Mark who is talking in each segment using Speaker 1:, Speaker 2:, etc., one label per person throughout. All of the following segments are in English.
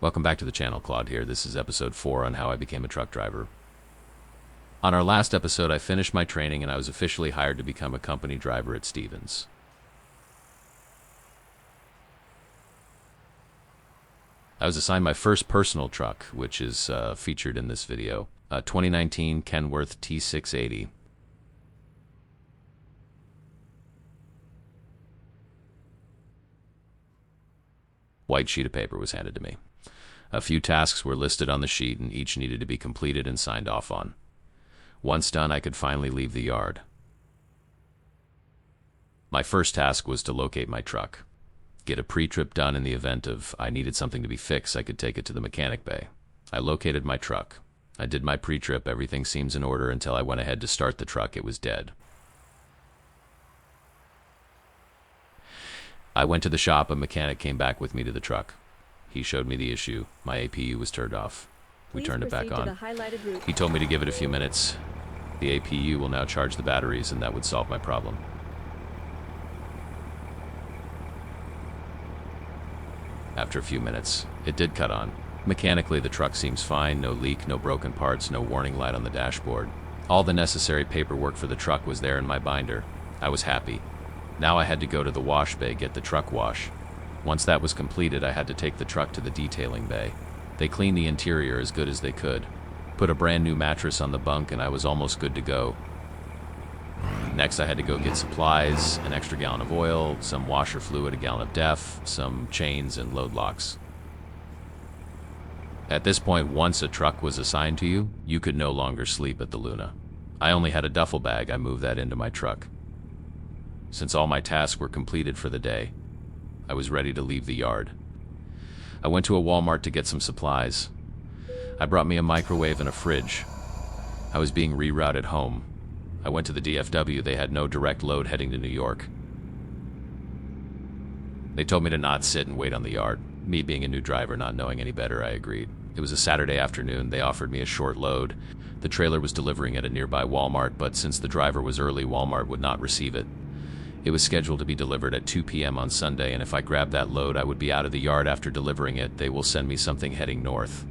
Speaker 1: Welcome back to the channel, Claude here. This is episode 4 on how I became a truck driver. On our last episode, I finished my training and I was officially hired to become a company driver at Stevens. I was assigned my first personal truck, which is featured in this video, a 2019 Kenworth T680. White sheet of paper was handed to me. A few tasks were listed on the sheet and each needed to be completed and signed off on. Once done, I could finally leave the yard. My first task was to locate my truck. Get a pre-trip done in the event of I needed something to be fixed, I could take it to the mechanic bay. I located my truck. I did my pre-trip, everything seems in order until I went ahead to start the truck, it was dead. I went to the shop, a mechanic came back with me to the truck. He showed me the issue. My APU was turned off. We turned it back on. He told me to give it a few minutes. The APU will now charge the batteries and that would solve my problem. After a few minutes, it did cut on. Mechanically, the truck seems fine, no leak, no broken parts, no warning light on the dashboard. All the necessary paperwork for the truck was there in my binder. I was happy. Now I had to go to the wash bay, get the truck wash. Once that was completed, I had to take the truck to the detailing bay. They cleaned the interior as good as they could. Put a brand new mattress on the bunk and I was almost good to go. Next I had to go get supplies, an extra gallon of oil, some washer fluid, a gallon of DEF, some chains and load locks. At this point, once a truck was assigned to you, you could no longer sleep at the Luna. I only had a duffel bag, I moved that into my truck. Since all my tasks were completed for the day, I was ready to leave the yard. I went to a Walmart to get some supplies. I brought me a microwave and a fridge. I was being rerouted home. I went to the DFW, they had no direct load heading to New York. They told me to not sit and wait on the yard. Me being a new driver, not knowing any better, I agreed. It was a Saturday afternoon, they offered me a short load. The trailer was delivering at a nearby Walmart, but since the driver was early, Walmart would not receive it. It was scheduled to be delivered at 2 p.m. on Sunday, and if I grabbed that load, I would be out of the yard after delivering it. They will send me something heading north.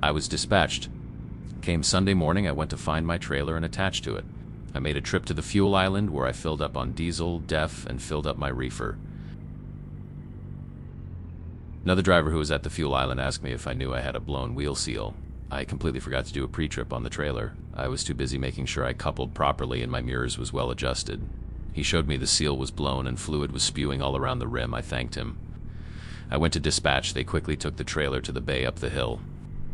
Speaker 1: I was dispatched. Came Sunday morning, I went to find my trailer and attach to it. I made a trip to the fuel island where I filled up on diesel, DEF, and filled up my reefer. Another driver who was at the fuel island asked me if I knew I had a blown wheel seal. I completely forgot to do a pre-trip on the trailer. I was too busy making sure I coupled properly and my mirrors was well adjusted. He showed me the seal was blown and fluid was spewing all around the rim. I thanked him. I went to dispatch. They quickly took the trailer to the bay up the hill.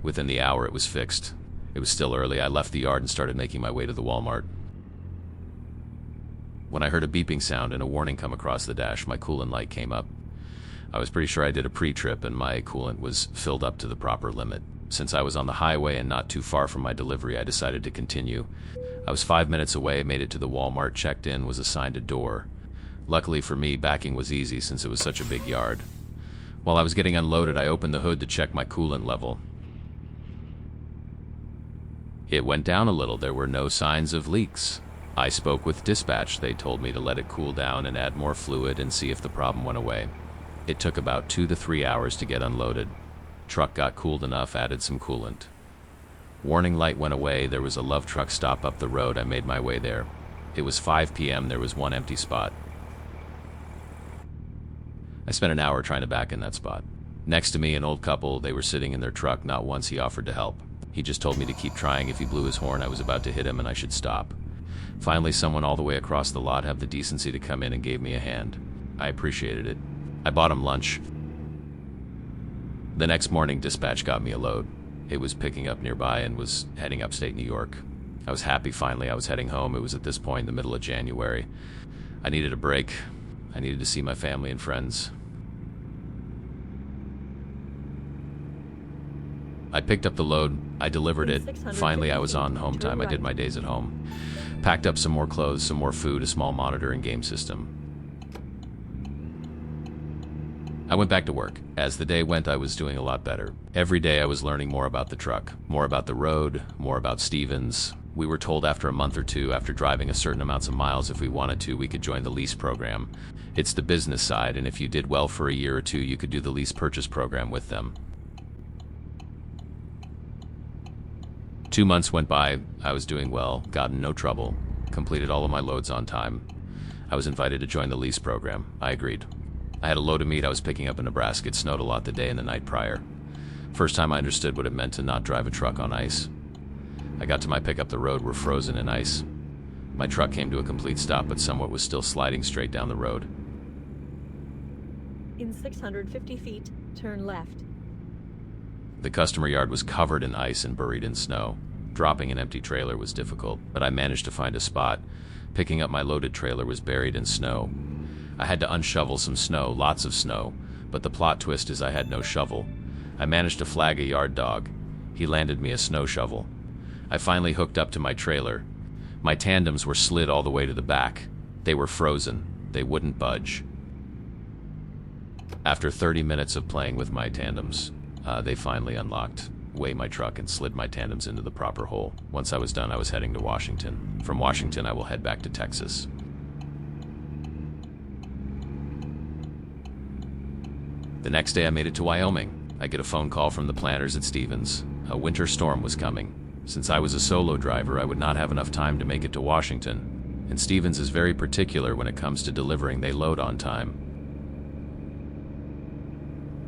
Speaker 1: Within the hour it was fixed. It was still early. I left the yard and started making my way to the Walmart. When I heard a beeping sound and a warning come across the dash, my coolant light came up. I was pretty sure I did a pre-trip and my coolant was filled up to the proper limit. Since I was on the highway and not too far from my delivery, I decided to continue. I was 5 minutes away, made it to the Walmart, checked in, was assigned a door. Luckily for me, backing was easy since it was such a big yard. While I was getting unloaded, I opened the hood to check my coolant level. It went down a little. There were no signs of leaks. I spoke with dispatch. They told me to let it cool down and add more fluid and see if the problem went away. It took about 2 to 3 hours to get unloaded. Truck got cooled enough, added some coolant. Warning light went away. There was a Love truck stop up the road. I made my way there. It was 5 p.m. There was one empty spot. I spent an hour trying to back in that spot. Next to me, an old couple. They were sitting in their truck. Not once he offered to help. He just told me to keep trying. If he blew his horn, I was about to hit him and I should stop. Finally, someone all the way across the lot had the decency to come in and gave me a hand. I appreciated it. I bought him lunch. The next morning, dispatch got me a load. It was picking up nearby and was heading upstate New York. I was happy finally. I was heading home. It was at this point the middle of January. I needed a break. I needed to see my family and friends. I picked up the load. I delivered it. Finally, I was on home time. I did my days at home. Packed up some more clothes, some more food, a small monitor and game system. I went back to work. As the day went, I was doing a lot better. Every day I was learning more about the truck, more about the road, more about Stevens. We were told after a month or two, after driving a certain amounts of miles, if we wanted to, we could join the lease program. It's the business side, and if you did well for a year or two, you could do the lease purchase program with them. 2 months went by. I was doing well, got in no trouble, completed all of my loads on time. I was invited to join the lease program. I agreed. I had a load of meat I was picking up in Nebraska. It snowed a lot the day and the night prior. First time I understood what it meant to not drive a truck on ice. I got to my pickup, the road were frozen in ice. My truck came to a complete stop, but somewhat was still sliding straight down the road.
Speaker 2: In 650 feet, turn left.
Speaker 1: The customer yard was covered in ice and buried in snow. Dropping an empty trailer was difficult, but I managed to find a spot. Picking up my loaded trailer was buried in snow. I had to unshovel some snow, lots of snow, but the plot twist is I had no shovel. I managed to flag a yard dog. He landed me a snow shovel. I finally hooked up to my trailer. My tandems were slid all the way to the back. They were frozen. They wouldn't budge. After 30 minutes of playing with my tandems, they finally unlocked my truck and slid my tandems into the proper hole. Once I was done, I was heading to Washington. From Washington, I will head back to Texas. The next day, I made it to Wyoming. I get a phone call from the planners at Stevens. A winter storm was coming. Since I was a solo driver, I would not have enough time to make it to Washington. And Stevens is very particular when it comes to delivering they load on time.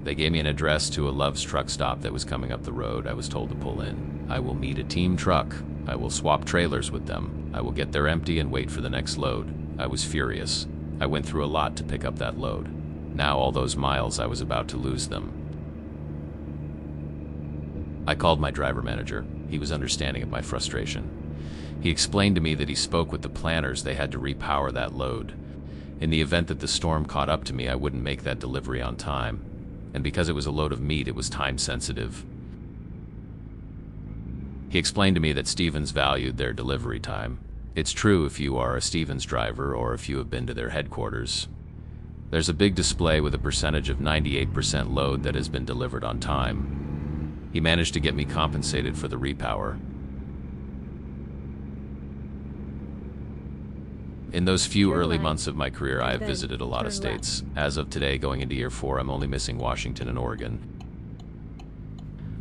Speaker 1: They gave me an address to a Love's truck stop that was coming up the road. I was told to pull in. I will meet a team truck. I will swap trailers with them. I will get there empty and wait for the next load. I was furious. I went through a lot to pick up that load. Now all those miles, I was about to lose them. I called my driver manager. He was understanding of my frustration. He explained to me that he spoke with the planners. They had to repower that load. In the event that the storm caught up to me, I wouldn't make that delivery on time. And because it was a load of meat, it was time sensitive. He explained to me that Stevens valued their delivery time. It's true if you are a Stevens driver or if you have been to their headquarters. There's a big display with a percentage of 98% load that has been delivered on time. He managed to get me compensated for the repower. In those few early months of my career, I have visited a lot of states. As of today, going into year 4, I'm only missing Washington and Oregon.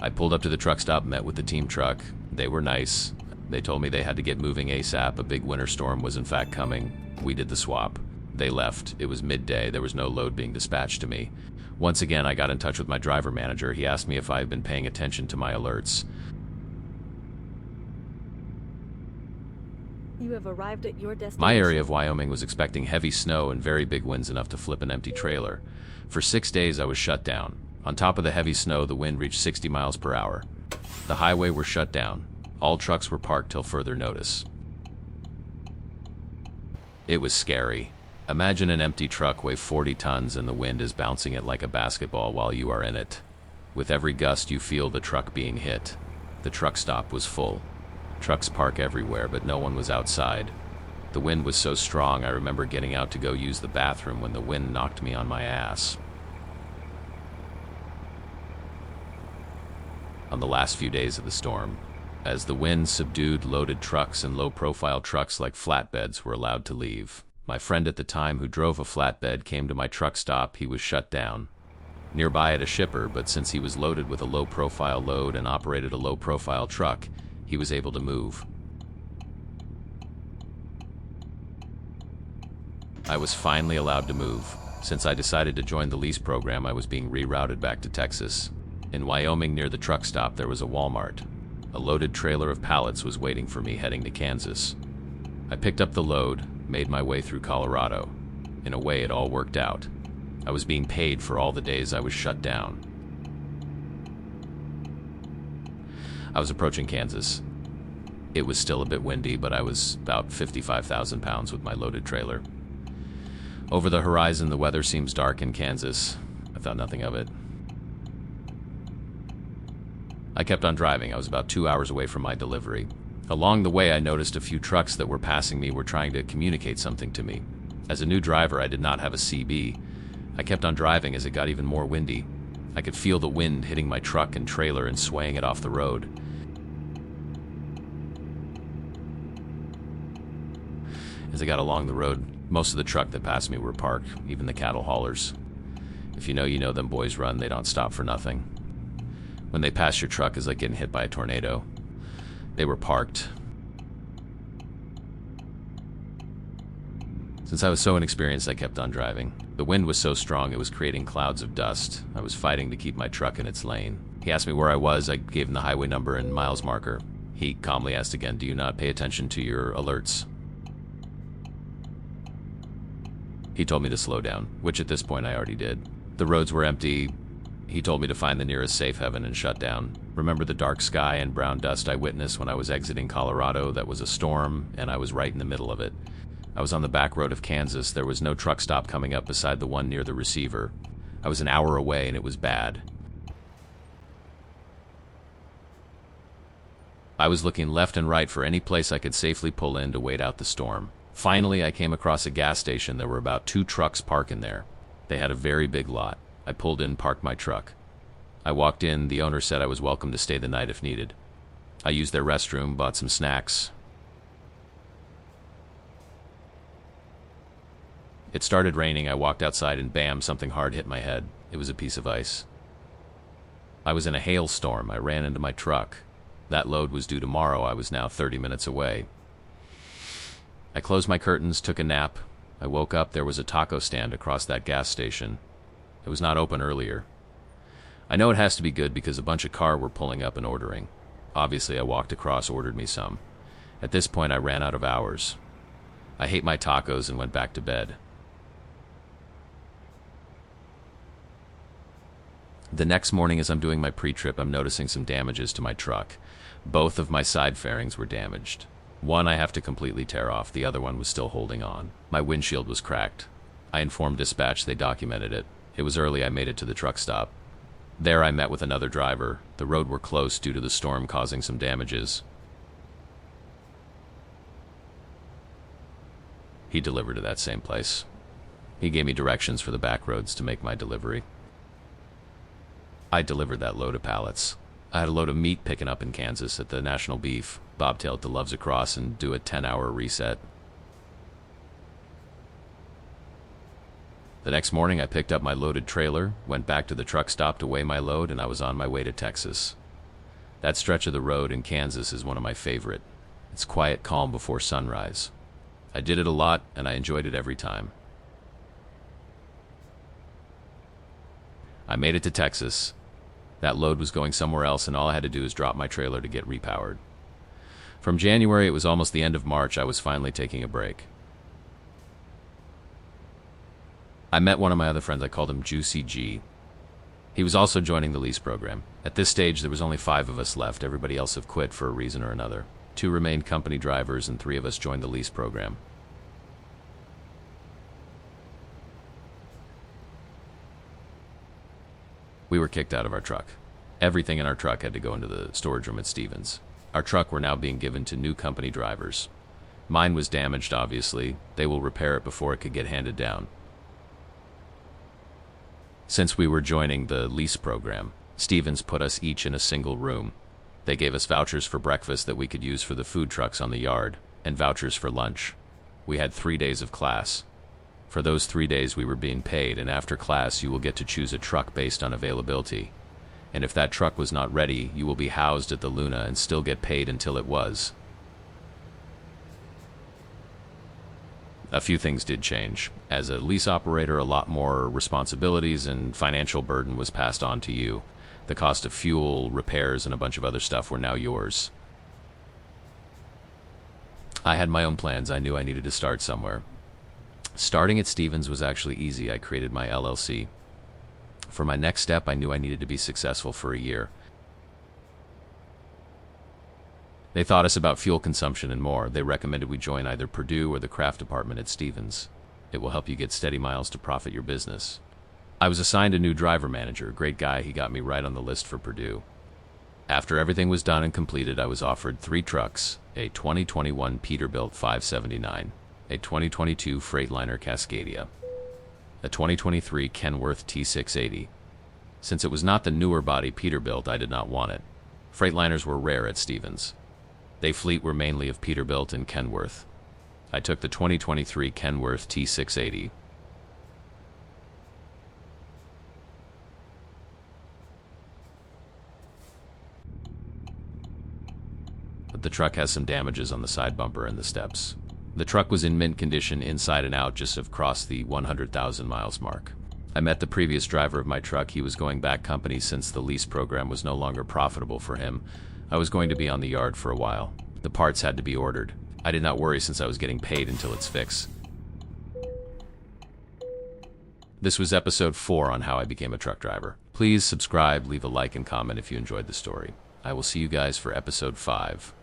Speaker 1: I pulled up to the truck stop, met with the team truck. They were nice. They told me they had to get moving ASAP. A big winter storm was in fact coming. We did the swap. They left. It was midday. There was no load being dispatched to me. Once again, I got in touch with my driver manager. He asked me if I had been paying attention to my alerts.
Speaker 2: You have arrived at your destination.
Speaker 1: My area of Wyoming was expecting heavy snow and very big winds enough to flip an empty trailer. For 6 days, I was shut down. On top of the heavy snow, the wind reached 60 miles per hour. The highway were shut down. All trucks were parked till further notice. It was scary. Imagine an empty truck weigh 40 tons and the wind is bouncing it like a basketball while you are in it. With every gust, you feel the truck being hit. The truck stop was full. Trucks park everywhere, but no one was outside. The wind was so strong, I remember getting out to go use the bathroom when the wind knocked me on my ass. On the last few days of the storm, as the wind subdued, loaded trucks and low-profile trucks like flatbeds were allowed to leave. My friend at the time who drove a flatbed came to my truck stop. He was shut down. Nearby at a shipper, but since he was loaded with a low-profile load and operated a low-profile truck, he was able to move. I was finally allowed to move. Since I decided to join the lease program, I was being rerouted back to Texas. In Wyoming, near the truck stop, there was a Walmart. A loaded trailer of pallets was waiting for me heading to Kansas. I picked up the load, made my way through Colorado. In a way, it all worked out. I was being paid for all the days I was shut down. I was approaching Kansas. It was still a bit windy, but I was about 55,000 pounds with my loaded trailer. Over the horizon, the weather seems dark in Kansas. I thought nothing of it. I kept on driving. I was about 2 hours away from my delivery. Along the way, I noticed a few trucks that were passing me were trying to communicate something to me. As a new driver, I did not have a CB. I kept on driving as it got even more windy. I could feel the wind hitting my truck and trailer and swaying it off the road. As I got along the road, Most of the truck that passed me were parked, even the cattle haulers. If you know, them boys run, they don't stop for nothing. When they pass your truck, it's like getting hit by a tornado. They were parked. Since I was so inexperienced, I kept on driving. The wind was so strong it was creating clouds of dust. I was fighting to keep my truck in its lane. He asked me where I was. I gave him the highway number and miles marker. He calmly asked again, "Do you not pay attention to your alerts?" He told me to slow down, which at this point I already did. The roads were empty. He told me to find the nearest safe haven and shut down. Remember the dark sky and brown dust I witnessed when I was exiting Colorado? That was a storm, and I was right in the middle of it. I was on the back road of Kansas. There was no truck stop coming up beside the one near the receiver. I was an hour away, and it was bad. I was looking left and right for any place I could safely pull in to wait out the storm. Finally, I came across a gas station. There were about 2 trucks parking there. They had a very big lot. I pulled in, parked my truck. I walked in. The owner said I was welcome to stay the night if needed. I used their restroom, bought some snacks. It started raining. I walked outside and bam, something hard hit my head. It was a piece of ice. I was in a hailstorm. I ran into my truck. That load was due tomorrow. I was now 30 minutes away. I closed my curtains, took a nap. I woke up. There was a taco stand across that gas station. It was not open earlier. I know it has to be good because a bunch of cars were pulling up and ordering. Obviously, I walked across, ordered me some. At this point, I ran out of hours. I ate my tacos and went back to bed. The next morning, as I'm doing my pre-trip, I'm noticing some damages to my truck. Both of my side fairings were damaged. One I have to completely tear off, the other one was still holding on. My windshield was cracked. I informed dispatch, they documented it. It was early, I made it to the truck stop. There I met with another driver. The road were closed due to the storm causing some damages. He delivered to that same place. He gave me directions for the back roads to make my delivery. I delivered that load of pallets. I had a load of meat picking up in Kansas at the National Beef, bobtailed the Loves across and do a 10-hour reset. The next morning I picked up my loaded trailer, went back to the truck stop to weigh my load, and I was on my way to Texas. That stretch of the road in Kansas is one of my favorite. It's quiet, calm before sunrise. I did it a lot, and I enjoyed it every time. I made it to Texas. That load was going somewhere else, and all I had to do was drop my trailer to get repowered. From January, it was almost the end of March, I was finally taking a break. I met one of my other friends. I called him Juicy G. He was also joining the lease program. At this stage, there was only 5 of us left. Everybody else have quit for a reason or another. 2 remained company drivers, and 3 of us joined the lease program. We were kicked out of our truck. Everything in our truck had to go into the storage room at Stevens. Our truck were now being given to new company drivers. Mine was damaged, obviously. They will repair it before it could get handed down. Since we were joining the lease program, Stevens put us each in a single room. They gave us vouchers for breakfast that we could use for the food trucks on the yard, and vouchers for lunch. We had 3 days of class. For those 3 days we were being paid, and after class you will get to choose a truck based on availability. And if that truck was not ready, you will be housed at the Luna and still get paid until it was. A few things did change. As a lease operator, a lot more responsibilities and financial burden was passed on to you. The cost of fuel, repairs, and a bunch of other stuff were now yours. I had my own plans. I knew I needed to start somewhere. Starting at Stevens was actually easy. I created my LLC. For my next step, I knew I needed to be successful for a year. They taught us about fuel consumption and more. They recommended we join either Purdue or the craft department at Stevens. It will help you get steady miles to profit your business. I was assigned a new driver manager, a great guy. He got me right on the list for Purdue. After everything was done and completed, I was offered 3 trucks, a 2021 Peterbilt 579, a 2022 Freightliner Cascadia, a 2023 Kenworth T680. Since it was not the newer body Peterbilt, I did not want it. Freightliners were rare at Stevens. They fleet were mainly of Peterbilt and Kenworth. I took the 2023 Kenworth T680. But the truck has some damages on the side bumper and the steps. The truck was in mint condition inside and out, just have crossed the 100,000 miles mark. I met the previous driver of my truck. He was going back company since the lease program was no longer profitable for him. I was going to be on the yard for a while. The parts had to be ordered. I did not worry since I was getting paid until it's fixed. This was episode 4 on how I became a truck driver. Please subscribe, leave a like and comment if you enjoyed the story. I will see you guys for episode 5.